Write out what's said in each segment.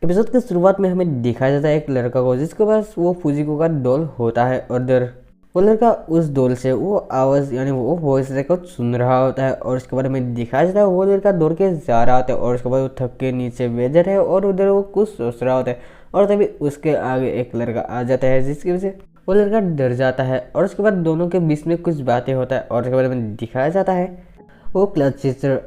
Episode की शुरुआत में हमें दिखाया जाता है एक लड़का को जिसके पास वो फुजिको का डॉल होता है और इधर वो लड़का उस डॉल से वो आवाज़ यानी वो वॉइस रिकॉर्ड सुन रहा होता है और उसके बाद हमें दिखाया जाता है वो लड़का दौड़ के जा रहा होता है और उसके बाद वो थक के नीचे बैठ जाता है और उधर वो कुछ सोच रहा होता है और तभी उसके आगे एक लड़का आ जाता है जिसकी वजह से वो लड़का डर जाता है और उसके बाद दोनों के बीच में कुछ बातें होता है और उसके बाद हमें दिखाया जाता है वो क्लास टीचर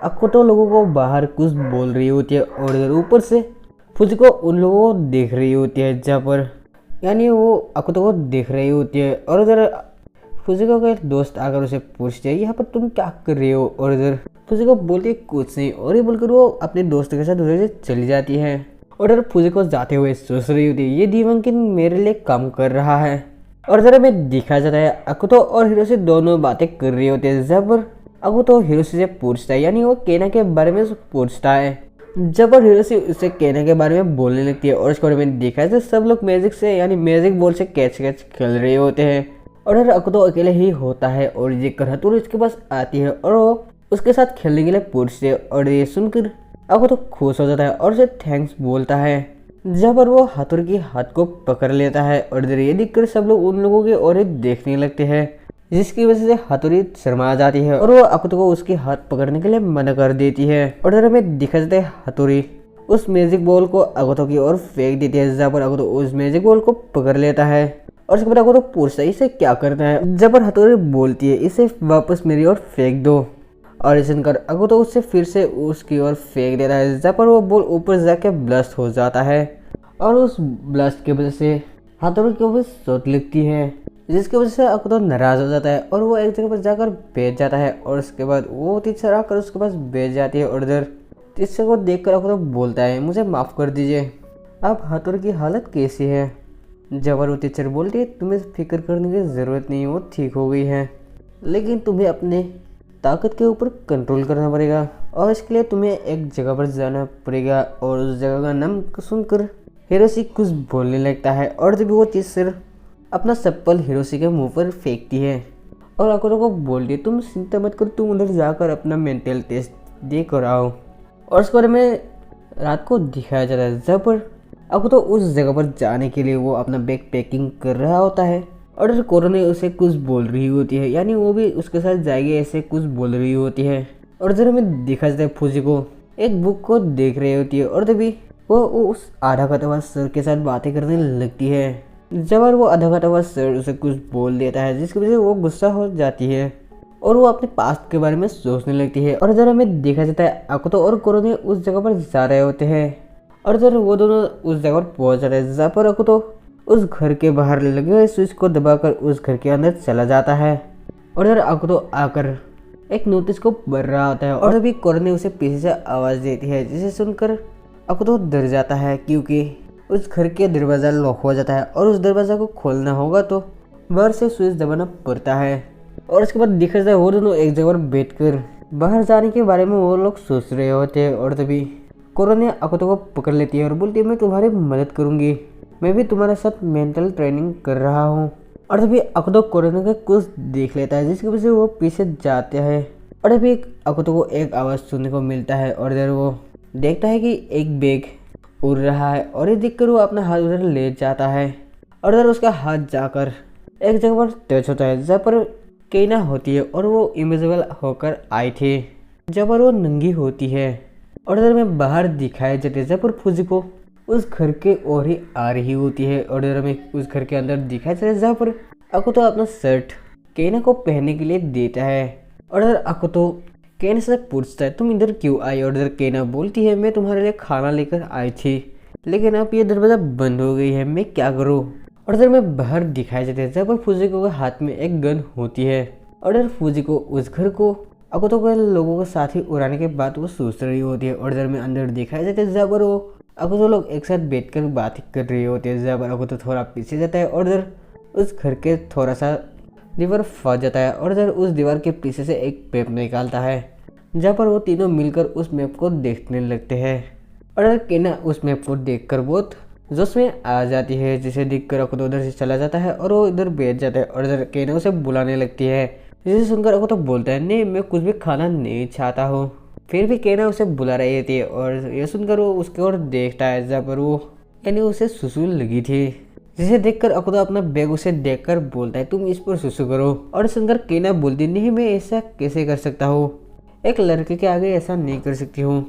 अकुतो लोगों को बाहर कुछ बोल रही होती है और इधर ऊपर से फुजिको उन लोगों को देख रही होती है जहाँ पर यानी वो अकुतो को देख रही होती है और उधर फुजिको का एक दोस्त आकर उसे पूछते हैं यहाँ पर तुम क्या कर रही हो और इधर फुजिको बोलती है कुछ नहीं और ये बोलकर वो अपने दोस्त के साथ उधर से चली जाती है और इधर फुजिको जाते हुए सोच रही होती है ये दीवानकिन मेरे लिए काम कर रहा है और इधर हमें दिखाया जाता है अकुतो और हिरोशी दोनों बातें कर रही होती है जब पर अकुतो हिरोशी से पूछता है यानी वो केना के बारे में पूछता है जब और हिरोशी उससे केना के बारे में बोलने लगती है और इसके बारे में देखा है सब लोग मैजिक से यानी मैजिक बॉल से कैच खेल रहे होते हैं और इधर अकुतो अकेले ही होता है और ये कर हथौड़ी उसके पास आती है और वो उसके साथ खेलने के लिए पूछती है और ये सुनकर अकुतो खुश हो जाता है और उसे थैंक्स बोलता है जब पर वो हथौड़ी की हाथ को पकड़ लेता है और इधर ये देखकर सब लोग उन लोगों की ओर देखने लगते हैं जिसकी वजह से हथौड़ी शर्मा जाती है और वो अकुतो को उसके हाथ पकड़ने के लिए मना कर देती है और इधर हमें दिखा जाता है हथौड़ी उस मैजिक बॉल को अकुतो की ओर फेंक देती है जहाँ पर अकुतो उस मैजिक बॉल को पकड़ लेता है और उसके बाद अकुतो पूछता है इसे क्या करना है जब पर हथौड़ी बोलती है इसे वापस मेरी ओर फेंक दो और ऐसा कर अकुतो उससे फिर से उसकी ओर फेंक देता है जहाँ पर वो बॉल ऊपर जाके ब्लास्ट हो जाता है और उस ब्लास्ट की वजह से हथौड़ी को भी चोट लगती है जिसकी वजह से अकुतो नाराज हो जाता है और वो एक जगह पर जाकर बैठ जाता है और उसके बाद वो टीचर आकर उसके पास बैठ जाती है और इधर टीचर को देखकर अकुतो बोलता है मुझे माफ़ कर दीजिए अब हथौड़ी की हालत कैसी है जब वो टीचर बोलती है तुम्हें फिक्र करने की ज़रूरत नहीं वो ठीक हो गई है लेकिन तुम्हें अपने ताकत के ऊपर कंट्रोल करना पड़ेगा और इसके लिए तुम्हें एक जगह पर जाना पड़ेगा और उस जगह का नाम सुनकर हिरोशी कुछ बोलने लगता है और तभी वो टीचर अपना चप्पल हिरोशी के मुंह पर फेंकती है और अकुतो को बोलती है तुम चिंता मत करो तुम उधर जाकर अपना मेंटल टेस्ट दे कर आओ और उसके बारे में रात को दिखाया जाता है जब पर अकुतो उस जगह पर जाने के लिए वो अपना बैग पैकिंग कर रहा होता है और इधर कोरोने उसे कुछ बोल रही होती है यानी वो भी उसके साथ जाएगी ऐसे कुछ बोल रही होती है और इधर हमें दिखा जाता है फुजिको एक बुक को देख रही होती है और तभी वो उस आधा कटवा सर के साथ बातें करने लगती है जब वो आधा कटवा सर उसे कुछ बोल देता है जिसकी वजह से वो गुस्सा हो जाती है और वो अपने पास्ट के बारे में सोचने लगती है और इधर हमें देखा जाता है अकुतो और कोरोने उस जगह पर जा रहे होते हैं और इधर वो दोनों उस जगह पर पहुंच जाते हैं जहाँ पर अकुतो उस घर के बाहर लगे हुए स्विच को दबाकर उस घर के अंदर चला जाता है और इधर अकुतो आकर एक नोटिस को पढ़ रहा होता है और अभी कोरोने उसे पीछे से आवाज़ देती है जिसे सुनकर अकुतो डर जाता है क्योंकि उस घर के दरवाज़ा लॉक हो जाता है और उस दरवाज़ा को खोलना होगा तो बाहर से स्विच दबाना पड़ता है और उसके बाद दिखा जाता है वो दोनों एक जगह पर बैठकर बाहर जाने के बारे में वो लोग सोच रहे होते हैं और तभी कोरोने अकुतो को पकड़ लेती है और बोलती है मैं तुम्हारी मदद करूँगी मैं भी तुम्हारे साथ मेंटल ट्रेनिंग कर रहा हूँ और तभी अकुतो कोरोने का कुछ देख लेता है जिसकी वजह से वो पीछे जाते हैं और अभी अकुतो को एक आवाज़ सुनने को मिलता है और इधर वो देखता है कि एक बैग उड़ रहा है और ये देखकर वो अपना हाथ उधर ले जाता है और इधर उसका हाथ जाकर एक जगह पर टच होता है जहाँ पर केना होती है और वो इनविजिबल होकर आई थी जहाँ पर वो नंगी होती है और इधर में बाहर दिखाए जाते हैं जहाँ पर फुजिको उस घर के ओर ही आ रही होती है और इधर में उस घर के अंदर दिखाया जाता है जहाँ पर अकुतो अपना शर्ट केना को पहनने के लिए देता है और इधर अकुतो केना से पूछता है तुम इधर क्यों आई और इधर केना बोलती है मैं तुम्हारे लिए खाना लेकर आई थी लेकिन अब ये दरवाज़ा बंद हो गई है मैं क्या करूँ और इधर में बाहर दिखाई जाते हैं जहाँ पर फुजिको के हाथ में एक गन होती है और इधर फुजिको उस घर को अकुतो के लोगों के साथ ही उड़ाने के बाद वो सोच रही होती है और इधर में अंदर दिखाई जाते हैं जहाँ पर वो अकुतो लोग एक साथ बैठकर बात कर रही होती है जहाँ पर अकुतो थोड़ा पीछे जाता है और इधर उस घर के थोड़ा सा दीवार फंस जाता है और इधर उस दीवार के पीछे से एक मैप निकालता है जहाँ पर वो तीनों मिलकर उस मैप को देखने लगते हैं और इधर केना उस मैप को देखकर बहुत जोश में आ जाती है जिसे देखकर अकुतो उधर से चला जाता है और वो इधर बैठ जाता है और इधर केना उसे बुलाने लगती है जिसे सुनकर अकुतो बोलता है नहीं मैं कुछ भी खाना नहीं चाहता हूँ फिर भी केना उसे बुला रही थी और ये सुनकर वो उसकी ओर देखता है जहाँ पर वो यानी उसे सुसु लगी थी, जिसे देखकर अकुतो अपना बैग उसे देखकर बोलता है तुम इस पर सुसु करो। और सुनकर केना बोलती नहीं मैं ऐसा कैसे कर सकता हूँ, एक लड़के के आगे ऐसा नहीं कर सकती हूँ।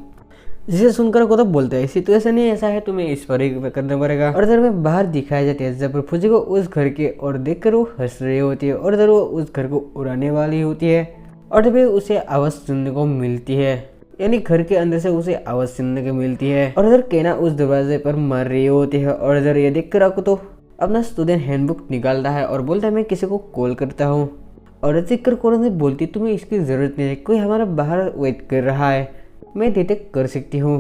जिसे सुनकर अकुतो बोलता है सिचुएशन ही ऐसा है तुम्हें इस पर ही करना पड़ेगा। और इधर में बाहर दिखाया जाता है जब फुजिको उस घर के और देखकर वो हंस रही होती है और इधर वो उस घर को उड़ाने वाली होती है और तभी उसे आवाज़ सुनने को मिलती है, यानी घर के अंदर से उसे आवाज़ सुनने को मिलती है। और इधर केना उस दरवाजे पर मर रही होती है और इधर ये देखकर अकुतो अपना स्टूडेंट हैंडबुक निकालता है और बोलता है मैं किसी को कॉल करता हूँ। और देखकर कोरोना से बोलती तुम्हें इसकी ज़रूरत नहीं है, कोई हमारा बाहर वेट कर रहा है, मैं डिटेक्ट कर सकती हूँ।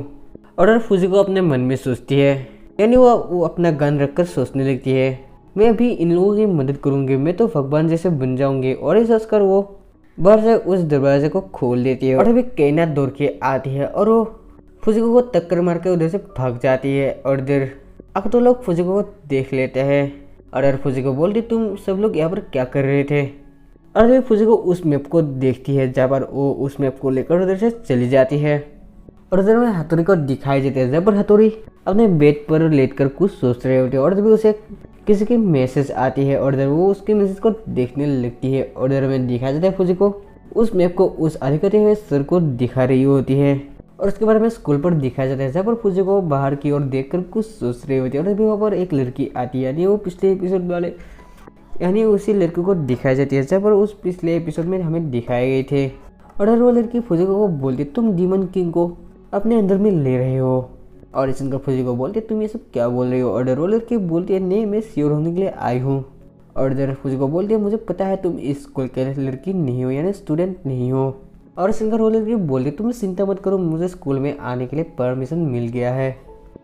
और फुजिको अपने मन में सोचती है, यानी वो अपना गन रखकर सोचने लगती है मैं अभी इन लोगों की मदद करूँगी, मैं तो भगवान जैसे बन जाऊँगी। और ये सोचकर वो बाहर से उस दरवाजे को खोल देती है और अभी केना दौड़ के आती है और वो फुजिको को टक्कर मार के उधर से भाग जाती है। और इधर अकुतो लोग फुजिको को देख लेते हैं और फुजिको बोलती तुम सब लोग यहाँ पर क्या कर रहे थे। और अभी फुजिको उस मैप को देखती है जहाँ पर वो उस मैप को लेकर उधर से चली जाती है। और उधर में हथौड़ी को दिखाई देते हैं जहाँ पर हथौड़ी अपने बेड पर लेटकर कुछ सोच रहे होते हैं और तभी उसे किसी की मैसेज आती है और इधर वो उसके मैसेज को देखने लगती है। और इधर में दिखाया जाता है फुजिको उस मैप को उस आधे कटे हुए सर को दिखा रही होती है। और उसके बाद में स्कूल पर दिखाया जाता है जहाँ पर फुजिको बाहर की ओर देखकर कुछ सोच रही होती है और तभी वहाँ पर एक लड़की आती है, यानी वो पिछले एपिसोड वाले यानी उसी लड़की को दिखाई जाती है जहाँ पर उस पिछले एपिसोड में हमें दिखाए गए थे। और वो लड़की फुजिको को बोलती तुम डीमन किंग को अपने अंदर में ले रहे हो। और इसका फुजिको बोलती तुम ये सब क्या बोल रही हो। और वो लड़की बोलती है नहीं मैं श्योर होने के लिए आई हूँ। और इधर फुजिको बोलती है मुझे पता है तुम इस स्कूल के लड़की नहीं हो, यानी स्टूडेंट नहीं हो। और सिंगर वो लड़की बोलती तुम चिंता मत करो, मुझे स्कूल में आने के लिए परमिशन मिल गया है।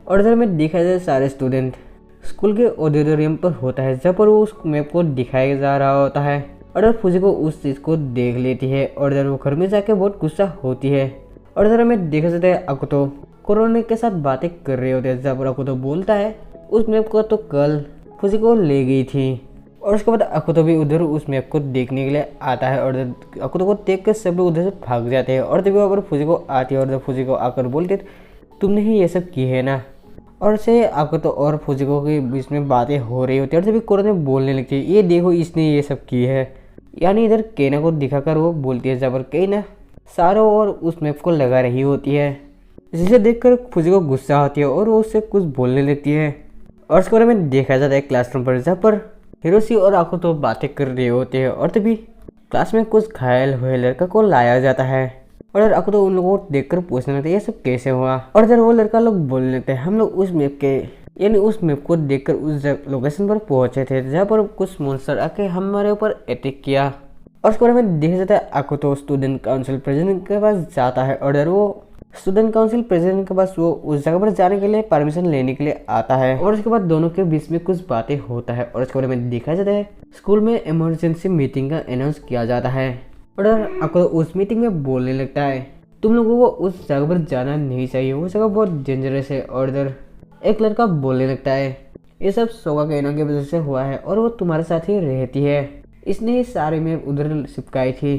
और इधर में देखा जाए सारे स्टूडेंट स्कूल के ऑडिटोरियम पर होता है जहाँ पर वो उस मैप को दिखाया जा रहा होता है। और इधर फुजिको उस चीज़ को देख लेती है और इधर वो घर में जाके बहुत गुस्सा होती है। और इधर हमें देखा जाता है अकुतो कोरोना के साथ बातें कर रहे होते हैं जहाँ पर अकुतो बोलता है उस मैप को तो कल फुजिको ले गई थी। और उसके बाद अकुतो भी उधर उस मैप को देखने के लिए आता है और अकुतो को देख कर सब लोग उधर से भाग जाते हैं। और तभी वहाँ पर फुजिको आती है और फुजिको आकर बोलती है तुमने ही ये सब की है ना। और से अकुतो और फुजिको के बीच में बातें हो रही होती है और तभी कोरोना बोलने लगती है ये देखो इसने ये सब की है, यानी इधर केना को दिखाकर वो बोलती है जहाँ पर केना सारों और उस मैप को लगा रही होती है, जिसे देखकर फुजिको गुस्सा होती है और वो उससे कुछ बोलने लगती है। और उसके बारे में देखा जाता है क्लासरूम पर जहाँ पर हिरोशी और अकुतो बातें कर रहे होते हैं। और तभी क्लास में कुछ घायल हुए लड़का को लाया जाता है और इधर अकुतो उन लोगों को देखकर पूछने लगता है ये सब कैसे हुआ। और इधर वो लड़का लोग बोलने लगते हैं हम लोग उस मैप के यानी उस मैप को देखकर उस लोकेशन पर पहुंचे थे जहाँ पर कुछ मॉन्स्टर आके हमारे ऊपर अटैक किया। और उसके बारे में देखा जाता है अकुतो स्टूडेंट काउंसिल प्रेसिडेंट के पास जाता है और इधर वो स्टूडेंट काउंसिल प्रेसिडेंट के पास वो उस जगह पर जाने के लिए परमिशन लेने के लिए आता है। और उसके बाद दोनों के बीच में कुछ बातें होता है और उसके बारे में देखा जाता है स्कूल में इमरजेंसी मीटिंग का अनाउंस किया जाता है। और अकुतो उस मीटिंग में बोलने लगता है तुम लोगों को उस जगह पर जाना नहीं चाहिए, वो जगह बहुत डेंजरस है। और इधर एक लड़का बोलने लगता है ये सब सोगा केनो की वजह से हुआ है और वो तुम्हारे साथ ही रहती है, इसने ये सारे में उधर चिपकाई थी।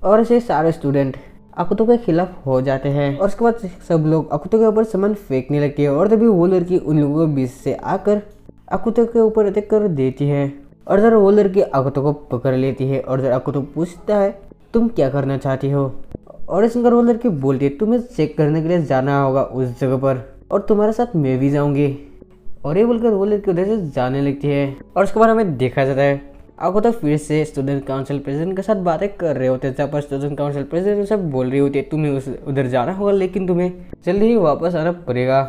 और ऐसे सारे स्टूडेंट अकुतो के खिलाफ हो जाते हैं और उसके बाद सब लोग अकुतो के ऊपर सामान फेंकने लगती है। और तभी वो लड़की उन लोगों के बीच से आकर अकुतो के ऊपर अटैक कर देती है। और इधर वो लड़की अकुतो को पकड़ लेती है और इधर अकुतो पूछता है तुम क्या करना चाहती हो। और इस वो लड़की बोलती है तुम्हें चेक करने के लिए जाना होगा उस जगह पर और तुम्हारे साथ मैं भी जाऊंगी। और ये बोलकर वो लड़की उधर से जाने लगती है। और उसके बाद हमें देखा जाता है अकुतो फिर से स्टूडेंट काउंसिल प्रेसिडेंट के साथ बातें कर रहे होते हैं जहाँ पर स्टूडेंट काउंसिल प्रेसिडेंट सब बोल रही होती है तुम्हें उधर जाना होगा लेकिन तुम्हें जल्दी ही वापस आना पड़ेगा।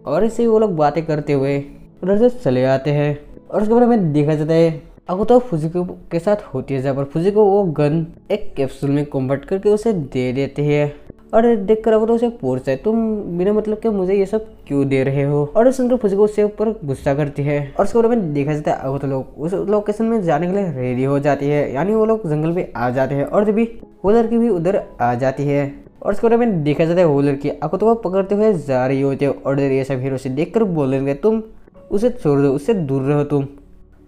और ऐसे ही वो लोग बातें करते हुए उधर से चले आते हैं। और उसके बाद हमें देखा जाता है अकुतो फुजिको के साथ होती है जहाँ पर फुजिको वो गन एक कैप्सूल में कन्वर्ट करके उसे दे देते हैं। और देखकर अकुतो उसे पूछता है तुम बिना मतलब के मुझे ये सब क्यों दे रहे हो। और सुनकर फुजिको उससे ऊपर गुस्सा करती है। और उसके बारे में देखा जाता है अकुतो लोग उस लोकेशन में जाने के लिए रेडी हो जाती है, यानी वो लोग जंगल में आ जाते हैं। और तभी वो लड़की भी उधर आ जाती है। और उसके बारे में देखा जाता है वो लड़की अकुतो को पकड़ते हुए जा रही होती है। और ये सब हीरो से देखकर बोलेंगे तुम उसे छोड़ दो, उससे दूर रहो तुम।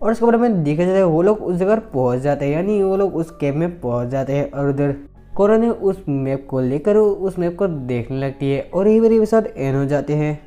और उसके बारे में देखा जाता है वो लोग उस जगह पहुंच जाते हैं, यानी वो लोग उस कैंप में पहुंच जाते हैं। और उधर कोरा ने उस मैप को लेकर उस मैप को देखने लगती है और यही मेरे साथ एंड हो जाते हैं।